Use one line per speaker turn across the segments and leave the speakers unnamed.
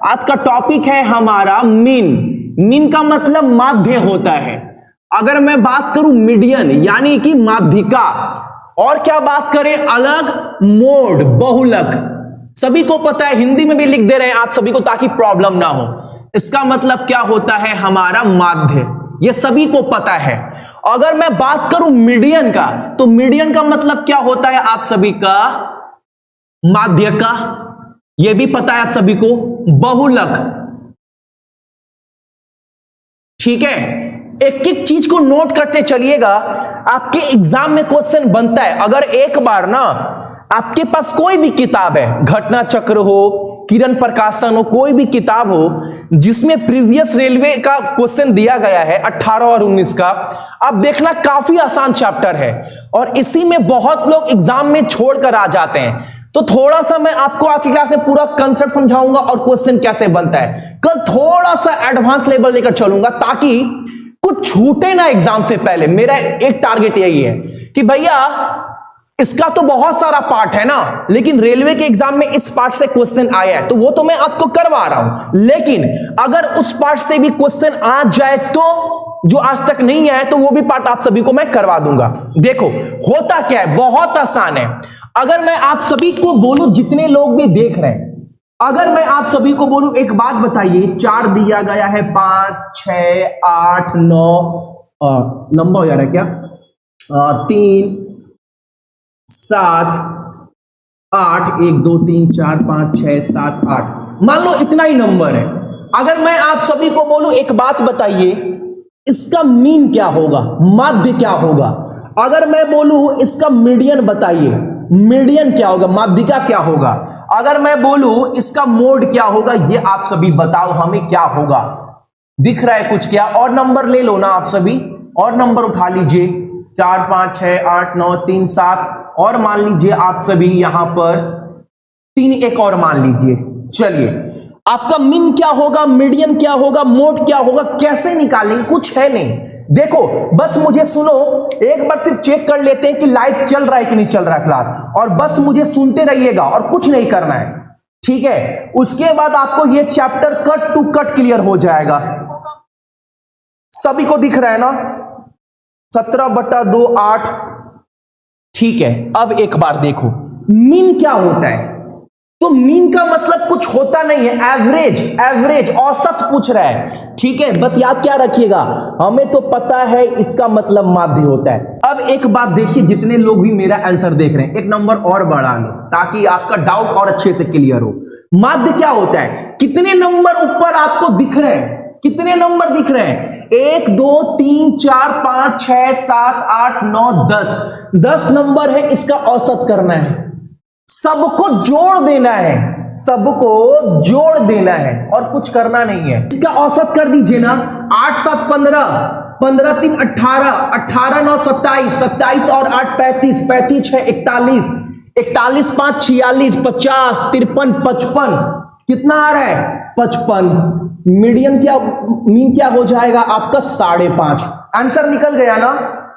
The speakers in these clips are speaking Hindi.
आज का टॉपिक है हमारा मीन। मीन का मतलब माध्य होता है। अगर मैं बात करूं मीडियन यानी कि माध्यिका, और क्या बात करें अलग, मोड, बहुलक। सभी को पता है, हिंदी में भी लिख दे रहे हैं आप सभी को ताकि प्रॉब्लम ना हो। इसका मतलब क्या होता है हमारा माध्य, ये सभी को पता है। अगर मैं बात करूं मीडियन का, तो मीडियन का मतलब क्या होता है आप सभी का, माध्य का, यह भी पता है आप सभी को। बहुलक, ठीक है। एक एक चीज को नोट करते चलिएगा, आपके एग्जाम में क्वेश्चन बनता है। अगर एक बार ना आपके पास कोई भी किताब है, घटना चक्र हो, किरण प्रकाशन हो, कोई भी किताब हो जिसमें प्रीवियस रेलवे का क्वेश्चन दिया गया है 18 और 19 का, आप देखना काफी आसान चैप्टर है और इसी में बहुत लोग एग्जाम में छोड़कर आ जाते हैं। तो थोड़ा सा मैं आपको आज की क्लास में पूरा कंसेप्ट समझाऊंगा और क्वेश्चन कैसे बनता है। कल थोड़ा सा एडवांस लेवल लेकर चलूंगा ताकि कुछ छूटे ना एग्जाम से पहले। मेरा एक टारगेट यही है कि भैया इसका तो बहुत सारा पार्ट है ना, लेकिन रेलवे के एग्जाम में इस पार्ट से क्वेश्चन आया है तो वो तो मैं आपको करवा रहा हूं, लेकिन अगर उस पार्ट से भी क्वेश्चन आ जाए तो जो आज तक नहीं आया तो वो भी पार्ट आप सभी को मैं करवा दूंगा। देखो होता क्या है, बहुत आसान है। अगर मैं आप सभी को बोलूं, जितने लोग भी देख रहे हैं, अगर मैं आप सभी को बोलूं एक बात बताइए, 4 दिया गया है, 5 6 8 9 लंबा हो जा रहा है क्या, 3 7 8 1 2 3 4 5 6 7 8, मान लो इतना ही नंबर है। अगर मैं आप सभी को बोलूं एक बात बताइए, इसका मीन क्या होगा, माध्य क्या होगा। अगर मैं बोलूं इसका मीडियन बताइए, मीडियन क्या होगा, माध्यिका क्या होगा। अगर मैं बोलूं इसका मोड क्या होगा, ये आप सभी बताओ हमें क्या होगा। दिख रहा है कुछ क्या? और नंबर ले लो ना आप सभी, और नंबर उठा लीजिए, 4 5 6 8 9 3 7, और मान लीजिए आप सभी यहां पर 3, एक और मान लीजिए। चलिए आपका मीन क्या होगा, मीडियन क्या होगा, मोड क्या होगा, कैसे निकालेंगे, कुछ है नहीं। देखो बस मुझे सुनो, एक बार सिर्फ चेक कर लेते हैं कि लाइट चल रहा है कि नहीं चल रहा है क्लास, और बस मुझे सुनते रहिएगा और कुछ नहीं करना है, ठीक है। उसके बाद आपको ये chapter cut to cut clear हो जाएगा। सभी को दिख रहा है ना, 17/2 8, ठीक है। अब एक बार देखो मीन क्या होता है, तो मीन का मतलब कुछ होता नहीं है, एवरेज, एवरेज, औसत पूछ रहा है, ठीक है। बस याद क्या रखिएगा, हमें तो पता है इसका मतलब माध्य होता है। अब एक बात देखिए, जितने लोग भी मेरा आंसर देख रहे हैं, एक नंबर और बढ़ा लो ताकि आपका डाउट और अच्छे से क्लियर हो। माध्य क्या होता है, कितने नंबर ऊपर आपको दिख रहे हैं, कितने नंबर दिख रहे हैं, 1 2 3 4 5 6 7 8 9 10, 10 नंबर है, इसका औसत करना है, सबको जोड़ देना है, सबको जोड़ देना है और कुछ करना नहीं है। इसका औसत कर दीजिए ना, 8 7 15, 15 3 18, 18 9 27, 27 और 8 35, 35 6 41, 41 5 46, 50 53 55, कितना आ रहा है 55। मीडियन क्या, मीन क्या हो जाएगा आपका 5.5। आंसर निकल गया ना,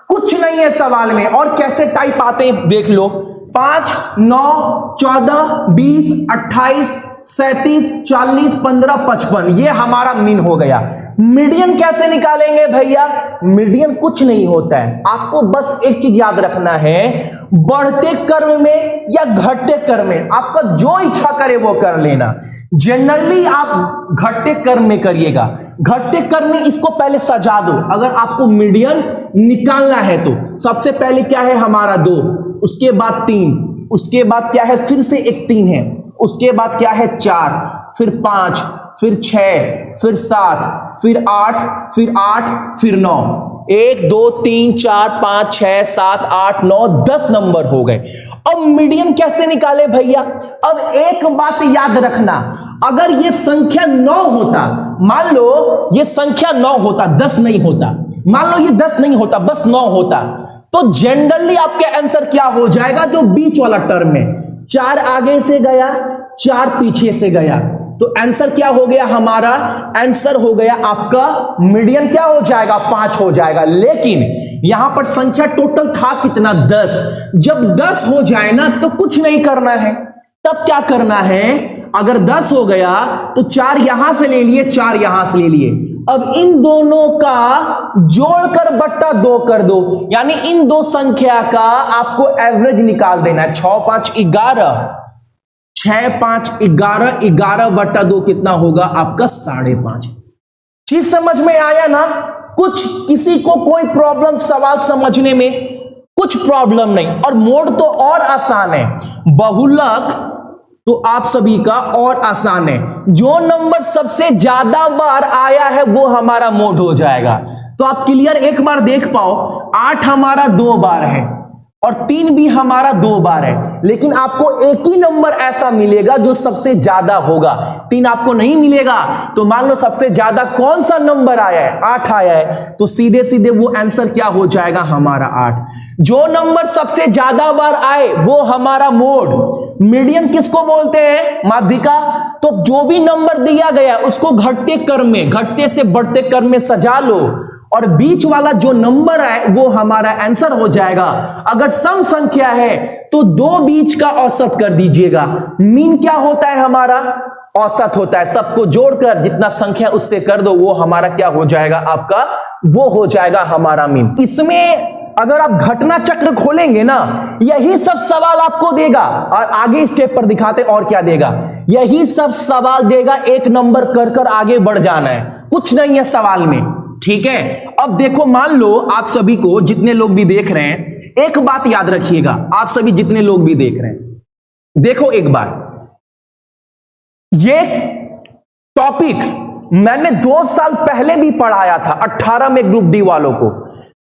कुछ नहीं है सवाल में। और कैसे टाइप आते हैं देख लो, 5 9 14 20 28 37 40 15 55, ये हमारा मीन हो गया। मीडियन कैसे निकालेंगे भैया, मीडियन कुछ नहीं होता है, आपको बस एक चीज याद रखना है, बढ़ते क्रम में या घटते क्रम में आपका जो इच्छा करे वो कर लेना। जनरली आप घटते क्रम में करिएगा, घटते क्रम में इसको पहले सजा दो। अगर आपको मीडियन निकालना है तो सबसे पहले क्या है हमारा 2, उसके बाद 3, उसके बाद क्या है फिर से एक 3 है, उसके बाद क्या है 4, फिर 5, फिर 6, फिर 7, फिर 8, फिर 8, फिर 9, 1 2 3 4 5 6 7 8 9 10 नंबर हो गए। अब मीडियन कैसे निकाले भैया, अब एक बात याद रखना, अगर ये संख्या 9 होता, मान लो ये संख्या 9 होता, 10 नहीं होता, मान लो ये 10 नहीं होता, बस 9 होता, तो जनरली आपके आंसर क्या हो जाएगा, जो बीच वाला टर्म में 4 आगे से गया 4 पीछे से गया, तो आंसर क्या हो गया हमारा, आंसर हो गया आपका मीडियन क्या हो जाएगा 5 हो जाएगा। लेकिन यहां पर संख्या टोटल था कितना 10, जब 10 हो जाए ना तो कुछ नहीं करना है, तब क्या करना है अगर 10 हो गया तो 4 यहां से ले लिए, 4 यहां से ले लिए। अब इन दोनों का जोड़कर बट्टा 2 कर दो, यानी इन दो संख्या का आपको एवरेज निकाल देना है। 6 5 11, 6 5 11, 11 बट्टा 2 कितना होगा आपका 5.5। चीज समझ में आया ना? कुछ किसी को कोई प्रॉब्लम सवाल समझने में? कुछ प्रॉब्लम नहीं। और मोड तो और आसान है, बहुलक तो आप सभी का और आसान है। जो नंबर सबसे ज्यादा बार आया है वो हमारा मोड हो जाएगा। तो आप क्लियर एक बार देख पाओ, 8 हमारा 2 बार है और 3 भी हमारा 2 बार है, लेकिन आपको एक ही नंबर ऐसा मिलेगा जो सबसे ज्यादा होगा, 3 आपको नहीं मिलेगा। तो मान लो सबसे ज्यादा कौन सा नंबर आया है? 8 आया है, तो सीधे सीधे वो आंसर क्या हो जाएगा हमारा 8। जो नंबर सबसे ज्यादा बार आए वो हमारा मोड। मीडियन किसको बोलते हैं? माध्यिका। तो जो भी नंबर दिया गया उसको घटते क्रम में, घटते से बढ़ते क्रम में सजा लो, और बीच वाला जो नंबर है वो हमारा आंसर हो जाएगा। अगर सम संख्या है तो 2 बीच का औसत कर दीजिएगा। मीन क्या होता है हमारा? औसत होता है। सबको जोड़कर जितना संख्या उससे कर दो वो हमारा क्या हो जाएगा आपका? वो हो जाएगा हमारा मीन। इसमें अगर आप घटना चक्र खोलेंगे ना, यही सब सवाल आपको देगा। और आगे स्टेप पर दिखाते और क्या देगा, यही सब सवाल देगा। एक नंबर कर कर आगे बढ़ जाना है, कुछ नहीं है सवाल में। ठीक है, अब देखो, मान लो आप सभी को, जितने लोग भी देख रहे हैं, एक बात याद रखिएगा। आप सभी जितने लोग भी देख रहे हैं, देखो एक बार, ये टॉपिक मैंने 2 साल पहले भी पढ़ाया था 18 में ग्रुप डी वालों को।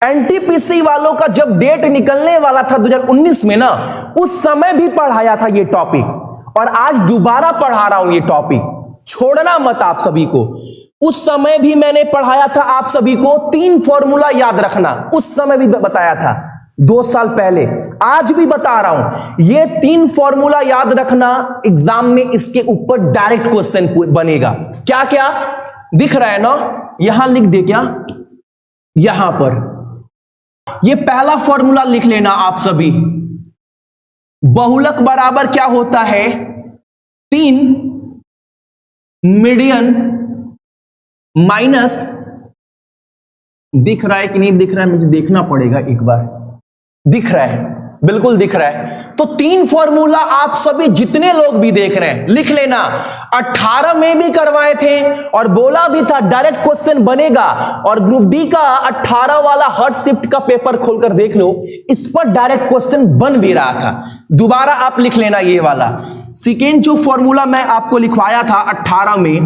एनटीपीसी वालों का जब डेट निकलने वाला था 2019 में ना, उस समय भी पढ़ाया था ये टॉपिक, और आज दोबारा पढ़ा रहा हूं ये टॉपिक। छोड़ना मत आप सभी को। उस समय भी मैंने पढ़ाया था आप सभी को 3 फॉर्मूला याद रखना, उस समय भी बताया था 2 साल पहले। आज भी बता रहा हूं, ये 3 फॉर्मूला याद रखना। एग्जाम में इसके ऊपर डायरेक्ट क्वेश्चन बनेगा। क्या क्या दिख रहा है ना, यहां लिख दे क्या, यहां पर ये पहला फॉर्मूला लिख लेना आप सभी। बहुलक बराबर क्या होता है? 3 मीडियन माइनस, दिख रहा है कि नहीं दिख रहा है, मुझे देखना पड़ेगा एक बार। दिख रहा है, बिल्कुल दिख रहा है। तो 3 फॉर्मूला आप सभी जितने लोग भी देख रहे हैं लिख लेना। 18 में भी करवाए थे और बोला भी था डायरेक्ट क्वेश्चन बनेगा। और ग्रुप डी का 18 वाला हर शिफ्ट का पेपर खोलकर देख लो, इस पर डायरेक्ट क्वेश्चन बन भी रहा था। दोबारा आप लिख लेना ये वाला। सेकेंड जो फॉर्मूला मैं आपको लिखवाया था 18 में,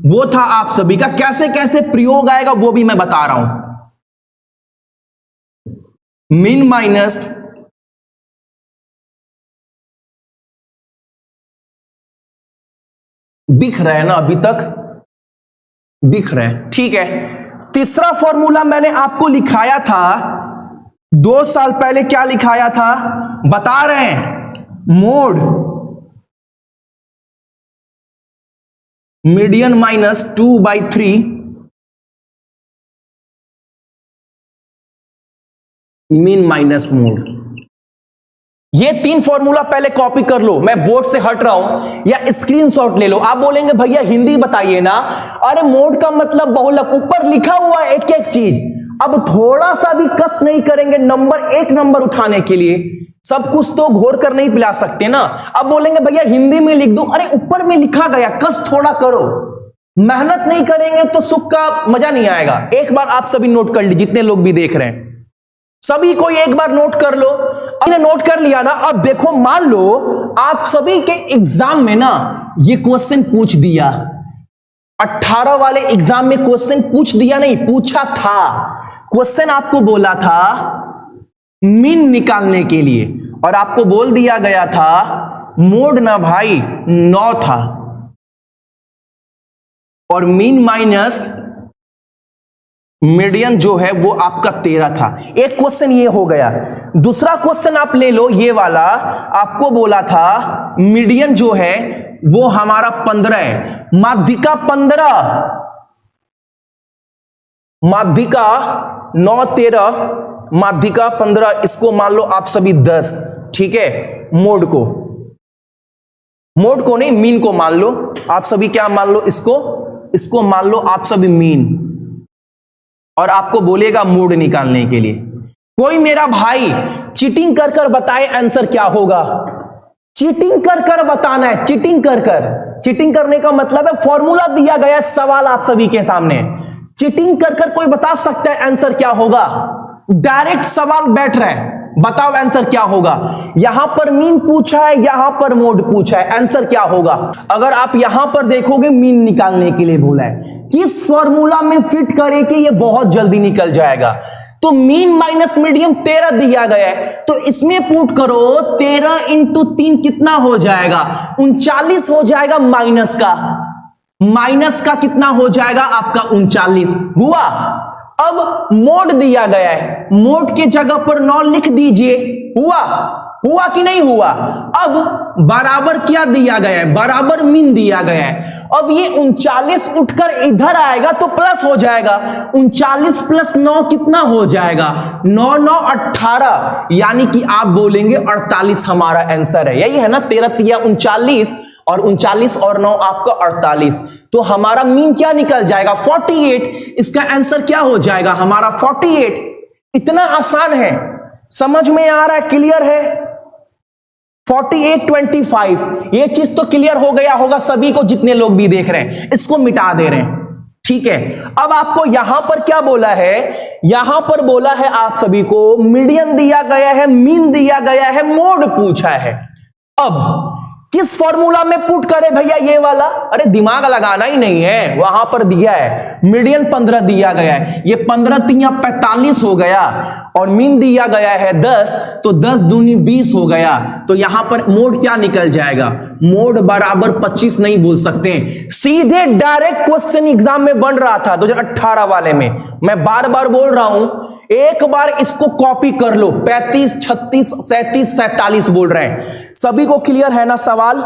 वो था आप सभी का, कैसे कैसे प्रयोग आएगा वो भी मैं बता रहा हूं। मीन माइनस दिख रहा है ना, अभी तक दिख रहा है, ठीक है। तीसरा फॉर्मूला मैंने आपको लिखाया था 2 साल पहले, क्या लिखाया था बता रहे हैं? Mode median minus 2/3 mean minus mode. ये 3 फॉर्मूला पहले कॉपी कर लो, मैं बोर्ड से हट रहा हूं, या स्क्रीनशॉट ले लो। आप बोलेंगे भैया हिंदी बताइए ना। अरे मोड का मतलब बहुलक, ऊपर लिखा हुआ है एक एक चीज। अब थोड़ा सा भी कष्ट नहीं करेंगे एक नंबर उठाने के लिए, सब कुछ तो घोर कर नहीं पिला सकते ना। अब बोलेंगे भैया हिंदी में लिख दो, अरे ऊपर में लिखा गया, कष्ट थोड़ा करो। मेहनत नहीं करेंगे तो सुख का मजा नहीं आएगा। एक बार आप सभी नोट कर लीजिए, जितने लोग भी देख रहे हैं सभी को एक बार नोट कर लो। आपने नोट कर लिया ना? अब देखो, मान लो आप सभी के एग्जाम में ना ये क्वेश्चन पूछ दिया, 18 वाले एग्जाम में क्वेश्चन पूछ दिया, नहीं पूछा था। क्वेश्चन आपको बोला था मीन निकालने के लिए, और आपको बोल दिया गया था मोड ना भाई 9 था, और मीन माइनस मीडियन जो है वो आपका 13 था। एक क्वेश्चन ये हो गया। दूसरा क्वेश्चन आप ले लो, ये वाला आपको बोला था मीडियन जो है वो हमारा 15 है, माध्यिका 15, माध्यिका 9 13, माध्यिका 15, इसको मान लो आप सभी 10, ठीक है, मोड को। मोड को नहीं, मीन को मान लो आप सभी। क्या मान लो? इसको मान लो आप सभी मीन, और आपको बोलेगा मोड निकालने के लिए। कोई मेरा भाई चीटिंग कर कर बताए आंसर क्या होगा? चीटिंग कर कर बताना है, चीटिंग कर कर। चीटिंग करने का मतलब है फॉर्मूला दिया गया है, सवाल आप सभी के सामने। चीटिंग कर कर कोई बता सकता है आंसर क्या होगा? डायरेक्ट सवाल बैठ रहा है, बताओ आंसर क्या होगा? यहां पर मीन पूछा है, यहां पर मोड पूछा है, आंसर क्या होगा? अगर आप यहां पर देखोगे मीन निकालने के लिए बोला है, किस फॉर्मूला में फिट करे कि ये बहुत जल्दी निकल जाएगा। तो मीन माइनस मीडियम 13 दिया गया है, तो इसमें पुट करो 13 इंटू 3 कितना हो जाएगा? 39 हो जाएगा। माइनस का कितना हो जाएगा आपका? 39 हुआ। अब मोड दिया गया है, मोड के जगह पर 9 लिख दीजिए। हुआ कि नहीं हुआ? अब बराबर क्या दिया गया है? बराबर मीन दिया गया है। अब ये 39 उठकर इधर आएगा तो प्लस हो जाएगा। 39 प्लस 9 कितना हो जाएगा? 9 9 18, यानी कि आप बोलेंगे 48 हमारा आंसर है। यही है ना, 13 तिया 39 और 39 और 9 आपका 48। तो हमारा मीन क्या निकल जाएगा? 48। इसका आंसर क्या हो जाएगा हमारा? 48। इतना आसान है, समझ में आ रहा है? क्लियर है? 48 25, ये चीज तो क्लियर हो गया होगा सभी को, जितने लोग भी देख रहे हैं। इसको मिटा दे रहे हैं, ठीक है। अब आपको यहां पर क्या बोला है? यहां पर बोला है आप सभी को मीडियन दिया गया है, मीन दिया गया है, मोड पूछा है। अब किस फॉर्मूला में पुट करे भैया ये वाला? अरे दिमाग लगाना ही नहीं है, वहां पर दिया है मीडियन 15 दिया गया है, ये 15 तिया 45 हो गया, और मीन दिया गया है 10, तो 10 दूनी 20 हो गया। तो यहां पर मोड क्या निकल जाएगा? मोड बराबर 25 नहीं बोल सकते, सीधे डायरेक्ट क्वेश्चन एग्जाम में बन रहा था 2018 वाले में। मैं बार बार बोल रहा हूं, एक बार इसको कॉपी कर लो। 35 36 37 47 बोल रहे हैं। सभी को क्लियर है ना सवाल?